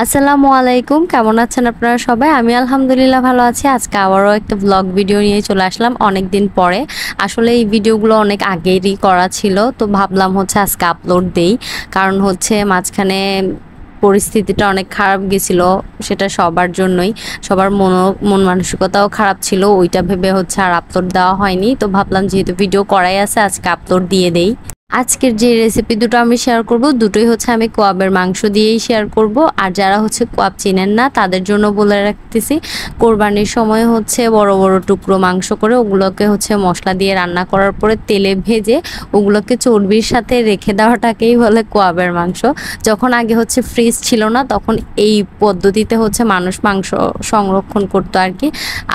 আসসালামু আলাইকুম, কেমন আছেন আপনারা সবাই? আমি আলহামদুলিল্লাহ ভালো আছি। আজকে আবারও একটা ব্লগ ভিডিও নিয়ে চলে আসলাম অনেক দিন পরে। আসলে এই ভিডিওগুলো অনেক আগেরই করা ছিল, তো ভাবলাম আজকে আপলোড দেই। কারণ মাঝখানে পরিস্থিতিটা অনেক খারাপ গেছিল, সেটা সবার জন্যই। সবার মন মানসিকতাও খারাপ ছিল, ওইটা ভেবে আর আপলোড দেওয়া হয়নি। তো ভাবলাম যেহেতু ভিডিও করাই আছে, আজকে আপলোড দিয়ে দেই। আজকের যে রেসিপি দুটো আমি শেয়ার করব, দুটোই আমি কোয়াবের মাংস দিয়েই শেয়ার করব। আর যারা কোয়াব চিনেন না তাদের জন্য বলে রাখতেছি, কোরবানির সময় বড় বড় টুকরো মাংস করে ওগুলোকে মশলা দিয়ে রান্না করার পরে তেলে ভেজে ওগুলোকে চর্বির সাথে রেখে দেওয়াটাকেই বলে কোয়াবের মাংস। যখন আগে ফ্রিজ ছিল না, তখন এই পদ্ধতিতে মানুষ মাংস সংরক্ষণ করতো আর কি।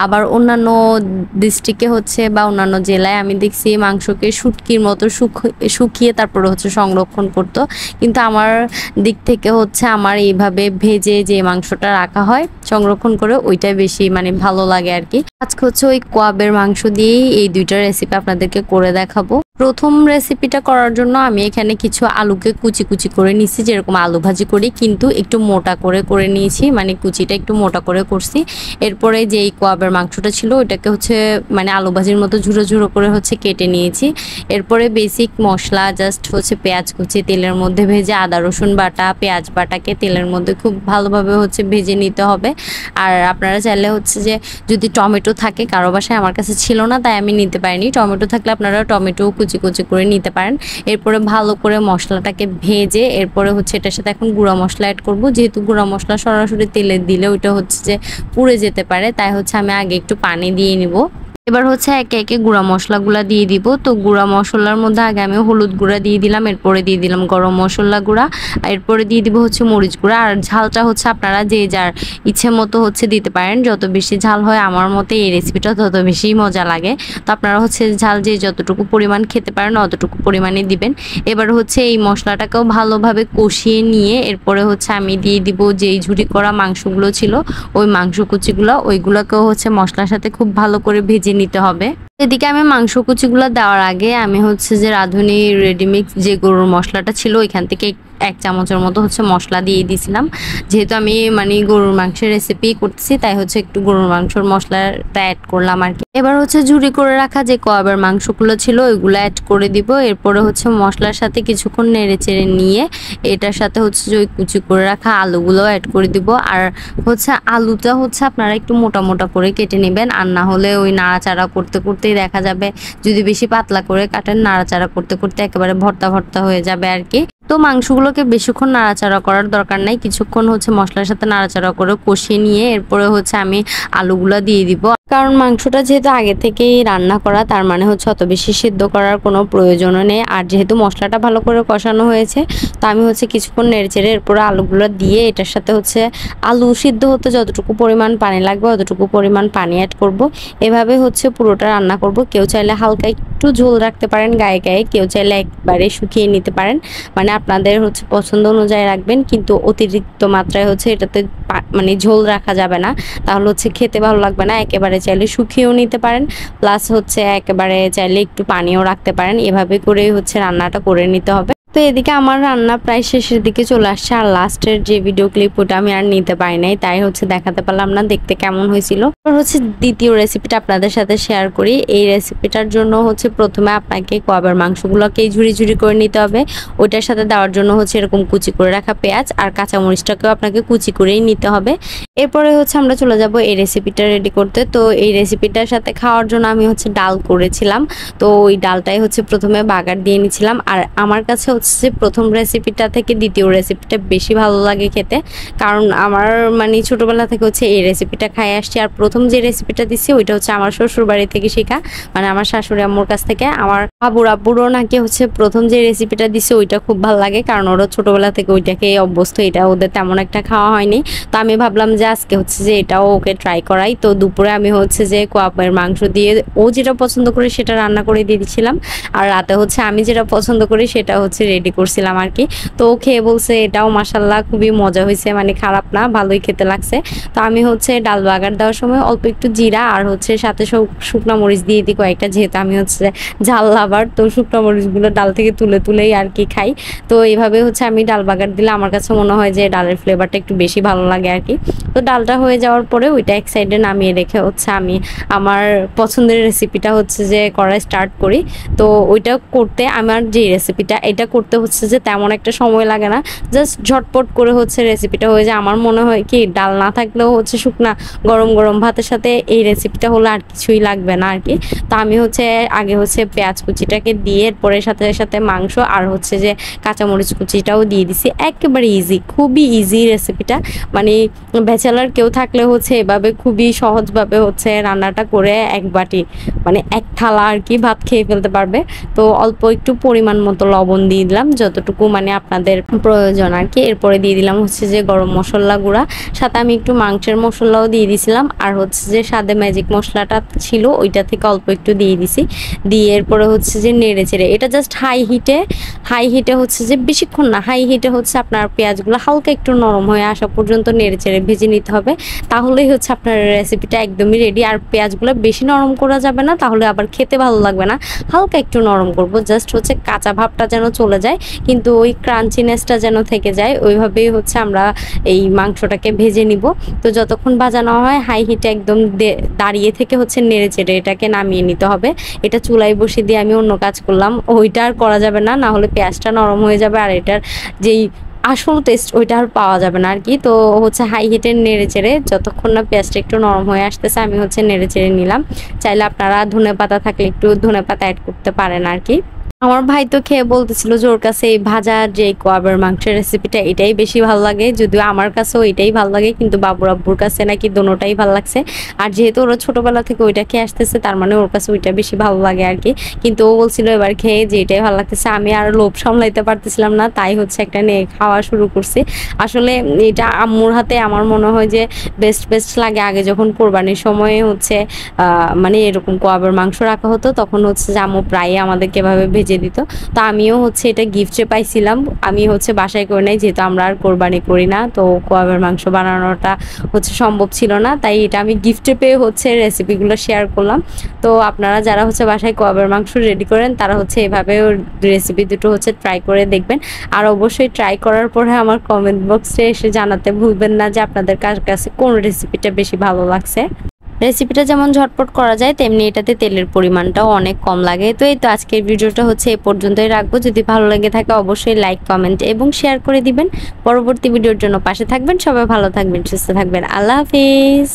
আবার অন্যান্য ডিস্ট্রিক্টে বা অন্যান্য জেলায় আমি দেখছি মাংসকে শুটকির মতো শুকিয়ে তারপরে সংরক্ষণ করতো। কিন্তু আমার দিক থেকে আমার এইভাবে ভেজে যে মাংসটা রাখা হয় সংরক্ষণ করে, ওইটাই বেশি ভালো লাগে আর কি। আজকে ওই কোয়াবের মাংস দিয়েই এই দুইটা রেসিপি আপনাদেরকে করে দেখাবো। প্রথম রেসিপিটা করার জন্য আমি এখানে কিছু আলুকে কুচি কুচি করে নিয়েছি, যেরকম আলু ভাজি করি, কিন্তু একটু মোটা করে নিয়েছি, কুচিটা একটু মোটা করে করছি। এরপরে যে এই কোয়াবের মাংসটা ছিল ওইটাকে আলু ভাজির মতো ঝুড়ো ঝুড়ো করে কেটে নিয়েছি। এরপরে বেসিক মশলা জাস্ট পেঁয়াজ কুচি তেলের মধ্যে ভেজে, আদা রসুন বাটা, পেঁয়াজ বাটাকে তেলের মধ্যে খুব ভালোভাবে ভেজে নিতে হবে। আর আপনারা চাইলে যে যদি টমেটো থাকে, কারো বাসায়, আমার কাছে ছিল না তাই আমি নিতে পারিনি, টমেটো থাকলে আপনারা টমেটো কুচি কুচি করে নিতে পারেন। এরপরে ভালো করে মশলাটাকে ভেজে এরপরে এটার সাথে এখন গুঁড়া মশলা অ্যাড করব। যেহেতু গুঁড়া মশলা সরাসরি তেলে দিলে ওইটা যে পুড়ে যেতে পারে, তাই আমি আগে একটু পানি দিয়ে নিব। এবার একে একে গুঁড়া মশলাগুলা দিয়ে দিব। তো গুঁড়া মশলার মধ্যে আগে আমি হলুদ গুঁড়া দিয়ে দিলাম, এরপরে দিয়ে দিলাম গরম মশলা গুঁড়া, এরপরে দিয়ে দিব মরিচ গুঁড়া। আর ঝালটা আপনারা যে যার ইচ্ছে মতো দিতে পারেন, যত বেশি ঝাল হয় আমার মতে এই রেসিপিটা তত বেশি মজা লাগে। তো আপনারা ঝাল যে যতটুকু পরিমাণ খেতে পারেন অতটুকু পরিমাণে দিবেন। এবার এই মশলাটাকেও ভালোভাবে কষিয়ে নিয়ে এরপরে আমি দিয়ে দিব যেই ঝুরি করা মাংসগুলো ছিল, ওই মাংস কুচিগুলো, ওইগুলোকেও মশলার সাথে খুব ভালো করে ভেজে নিতে হবে। এদিকে আমি মাংস কুচিগুলো দেওয়ার আগে আমি যে রাঁধুনি রেডিমিক্স যে গরুর মশলাটা ছিল ওইখান থেকে 1 চামচের মতো মশলা দিয়ে দিয়েছিলাম। যেহেতু আমি গরুর মাংসের রেসিপি করতেছি, তাই একটু গরুর মাংসর মশলাটা অ্যাড করলাম আর কি। এবার ঝুরি করে রাখা যে কোয়াবের মাংসগুলো ছিল ওইগুলো অ্যাড করে দিব। এরপরে মশলার সাথে কিছুক্ষণ নেড়ে চেড়ে নিয়ে এটার সাথে যে ওই কুচি করে রাখা আলুগুলো অ্যাড করে দিব। আর আলুটা আপনারা একটু মোটা মোটা করে কেটে নেবেন, আর না হলে ওই নাড়াচাড়া করতে করতেই দেখা যাবে, যদি বেশি পাতলা করে কাটেন নাড়াচাড়া করতে করতে একেবারে ভর্তা ভর্তা হয়ে যাবে আর কি। তো মাংসগুলোকে বেশিক্ষণ নাড়াচাড়া করার দরকার নাই, কিছুক্ষণ মশলার সাথে নাড়াচাড়া করে কষিয়ে নিয়ে এরপরে আমি আলুগুলো দিয়ে দিব। কারণ মাংসটা যেহেতু আগে থেকেই রান্না করা, তার মানে অত বেশি সিদ্ধ করার কোনো প্রয়োজনও নেই। আর যেহেতু মশলাটা ভালো করে কষানো হয়েছে, তো আমি কিছুক্ষণ নেড়েচেড়ে এরপরে আলুগুলো দিয়ে এটার সাথে আলু সিদ্ধ হতে যতটুকু পরিমাণ পানি লাগবে অতটুকু পরিমাণ পানি অ্যাড করব। এভাবে পুরোটা রান্না করব। কেউ চাইলে হালকা একটু ঝোল রাখতে পারেন গায়ে গায়ে, কেউ চাইলে একবারে শুকিয়ে নিতে পারেন, আপনাদের পছন্দ অনুযায়ী রাখবেন। কিন্তু অতিরিক্ত মাত্রায় এটাতে ঝোল রাখা যাবে না, তাহলে খেতে ভালো লাগবে না। একেবারে চাইলে শুকিয়েও নিতে পারেন, প্লাস একেবারে চাইলে একটু পানিও রাখতে পারেন। এভাবে করেই রান্নাটা করে নিতে হবে। তো এদিকে আমার রান্না প্রায় শেষের দিকে চলে আসছে, আর লাস্টের যে ভিডিও ক্লিপ ওটা আমি আর নিতে পারি নাই, তাই দেখাতে পারলাম না দেখতে কেমন হয়েছিল। দ্বিতীয় রেসিপিটা আপনাদের সাথে শেয়ার করি। এই রেসিপিটার জন্য প্রথমে আপনাকে কোয়াবের মাংসগুলোকে ঝুড়ি ঝুড়ি করে নিতে হবে। ওইটার সাথে দেওয়ার জন্য এরকম কুচি করে রাখা পেঁয়াজ আর কাঁচামরিচটাকেও আপনাকে কুচি করেই নিতে হবে। এরপরে আমরা চলে যাব এই রেসিপিটা রেডি করতে। তো এই রেসিপিটার সাথে খাওয়ার জন্য আমি ডাল করেছিলাম, তো ওই ডালটাই প্রথমে বাগার দিয়ে নিয়েছিলাম। আর আমার কাছে প্রথম রেসিপিটা থেকে দ্বিতীয় রেসিপিটা বেশি ভালো লাগে খেতে, কারণ আমার ছোটবেলা থেকে এই রেসিপিটা খাই আসছি। আর প্রথম যে রেসিপিটা দিচ্ছি ওইটা আমার শ্বশুর বাড়ি থেকে শেখা, আমার শাশুড়ি আম্মুর কাছ থেকে। আমার আব্বুরও নাকি প্রথম যে রেসিপিটা দিচ্ছে ওইটা খুব ভালো লাগে, কারণ ওরা ছোটবেলা থেকে ওইটাকে অভ্যস্ত, এটা ওদের তেমন একটা খাওয়া হয়নি। তো আমি ভাবলাম যে আজকে যে এটাও ওকে ট্রাই করাই। তো দুপুরে আমি যে কোয়াবের মাংস দিয়ে ও যেটা পছন্দ করে সেটা রান্না করে দিয়ে দিচ্ছিলাম, আর রাতে আমি যেটা পছন্দ করি সেটা রেডি করছিলাম আর কি। তো ও খেয়ে বলছে এটাও মাশাল্লাহ খুবই মজা হয়েছে, মানে খারাপ না, ভালোই খেতে লাগছে। তো আমি হচ্ছে ডাল বাগার দেওয়ার সময় অল্প একটু জিরা আর হচ্ছে সাথে শুকনো মরিচ দিয়ে দিই কয়েকটা, যেহেতু আমি হচ্ছে ঝাল লাভার, তো শুকনো মরিচগুলো ডাল থেকে তুলে তুলেই আর কি খাই। তো এইভাবে হচ্ছে আমি ডাল বাগার দিলে আমার কাছে মনে হয় যে ডালের ফ্লেভারটা একটু বেশি ভালো লাগে আর কি। তো ডালটা হয়ে যাওয়ার পরে ওইটা এক সাইডে নামিয়ে রেখে হচ্ছে আমি আমার পছন্দের রেসিপিটা হচ্ছে যে করা স্টার্ট করি। তো ওইটা করতে আমার যে রেসিপিটা এটা করতে হচ্ছে যে তেমন একটা সময় লাগে না, জাস্ট ঝটপট করে হচ্ছে রেসিপিটা হয়ে যায়। আমার মনে হয় কি ডাল না থাকলেও হচ্ছে শুকনা গরম গরম ভাতের সাথে এই রেসিপিটা হলে আর কিছুই লাগবে না আর কি। তো আমি হচ্ছে আগে হচ্ছে পেঁয়াজ কুচিটাকে দিয়ে এরপরে সাথে সাথে মাংস আর হচ্ছে যে কাঁচামরিচ কুচিটাও দিয়ে দিছি। একেবারে ইজি, খুবই ইজি রেসিপিটা, মানে ব্যাচেলার কেউ থাকলে হচ্ছে এভাবে খুবই সহজভাবে হচ্ছে রান্নাটা করে এক বাটি মানে এক থালা আর কি ভাত খেয়ে ফেলতে পারবে। তো অল্প একটু পরিমাণ মতো লবণ দিয়ে দিলাম, যতটুকু মানে আপনাদের প্রয়োজন আর কি। এরপরে দিয়ে দিলাম হচ্ছে যে গরম মশলা গুঁড়া, সাথে আমি একটু মাংসের মশলাও দিয়ে দিছিলাম, আর হচ্ছে যে স্বাদে ম্যাজিক মশলাটা ছিল ওইটা থেকে অল্প একটু দিয়ে দিছি। দিয়ে এরপরে হচ্ছে যে নেড়ে চেড়ে এটা জাস্ট হাই হিটে হচ্ছে যে বেশিক্ষণ না, হাই হিটে হচ্ছে আপনার পেঁয়াজগুলো হালকা একটু নরম হয়ে আসা পর্যন্ত নেড়ে চেড়ে ভেজে নিতে হবে। তাহলেই হচ্ছে আপনার রেসিপিটা একদমই রেডি। আর পেঁয়াজগুলো বেশি নরম করা যাবে না, তাহলে আবার খেতে ভালো লাগবে না। হালকা একটু নরম করব, জাস্ট হচ্ছে কাঁচা ভাবটা যেন চলে যায় কিন্তু ওই ক্রাঞ্চিনেসটা যেন থেকে যায়, ওইভাবেই হচ্ছে আমরা এই মাংসটাকে ভেজে নিব। তো যতক্ষণ ভাজানো হয় হাই হিটে একদম দাঁড়িয়ে থেকে হচ্ছে নেড়ে চেড়ে এটাকে নামিয়ে নিতে হবে। এটা চুলায় বসিয়ে দিয়ে আমি অন্য কাজ করলাম, ওইটা আর করা যাবে না, না হলে পেঁয়াজটা নরম হয়ে যাবে আর এটার যেই আসল টেস্ট ওইটা আর পাওয়া যাবে না আর কি। তো হচ্ছে হাই হিটে নেড়ে চেড়ে যতক্ষণ না পেঁয়াজটা একটু নরম হয়ে আসতেছে আমি হচ্ছে নেড়ে চেড়ে নিলাম। চাইলে আপনারা ধনেপাতা থাকলে একটু ধনেপাতা অ্যাড করতে পারেন আর কি। আমার ভাই তো খেয়ে বলতেছিল যে ওর কাছে এই ভাজা যে কোয়াবের মাংসের রেসিপিটা এটাই বেশি ভালো লাগে, যদিও আমার কাছেও এটাই ভালো লাগে, কিন্তু বাবুর আব্বুর কাছে নাকি দোনোটাই ভালো লাগছে। আর যেহেতু ওরা ছোটবেলা থেকে ওইটা খেয়ে আসতেছে তার মানে ওর কাছে ওইটা বেশি ভালো লাগে আর কি। কিন্তু ও বলছিল এবার খেয়ে যে এটাই ভালো লাগতেছে, আমি আর লোভ সামলাইতে পারতেছিলাম না, তাই হচ্ছে একটা নিয়ে খাওয়া শুরু করছি। আসলে এটা আম্মুর হাতে আমার মনে হয় যে বেস্ট লাগে। আগে যখন কোরবানির সময়ে হচ্ছে মানে এরকম কোয়াবের মাংস রাখা হতো তখন হচ্ছে যে আম্মু প্রায় আমাদেরকে এভাবে ভেজে দিত। তো আমিও হচ্ছে এটা গিফটে পাইছিলাম, আমি হচ্ছে বাসায় করে নাই, যেহেতু আমরা আর কোরবানি করি না, তো কোয়াবের মাংস বানানোটা হচ্ছে সম্ভব ছিল না, তাই এটা আমি গিফটে পেয়ে হচ্ছে রেসিপিগুলো শেয়ার করলাম। তো আপনারা যারা হচ্ছে বাসায় কোয়াবের মাংস রেডি করেন তারা হচ্ছে এভাবে রেসিপি দুটো হচ্ছে ট্রাই করে দেখবেন। আর অবশ্যই ট্রাই করার পরে আমার কমেন্ট বক্সে এসে জানাতে ভুলবেন না যে আপনাদের কাছে কোন রেসিপিটা বেশি ভালো লাগছে। রেসিপিটা যেমন ঝটপট করা যায় তেমনি এটাতে তেলের পরিমাণটাও অনেক কম লাগে। তো এই তো আজকের ভিডিওটা হচ্ছে এ পর্যন্তই রাখবো। যদি ভালো লেগে থাকে অবশ্যই লাইক, কমেন্ট এবং শেয়ার করে দিবেন। পরবর্তী ভিডিওর জন্য পাশে থাকবেন। সবাই ভালো থাকবেন, সুস্থ থাকবেন। আল্লাহ হাফিজ।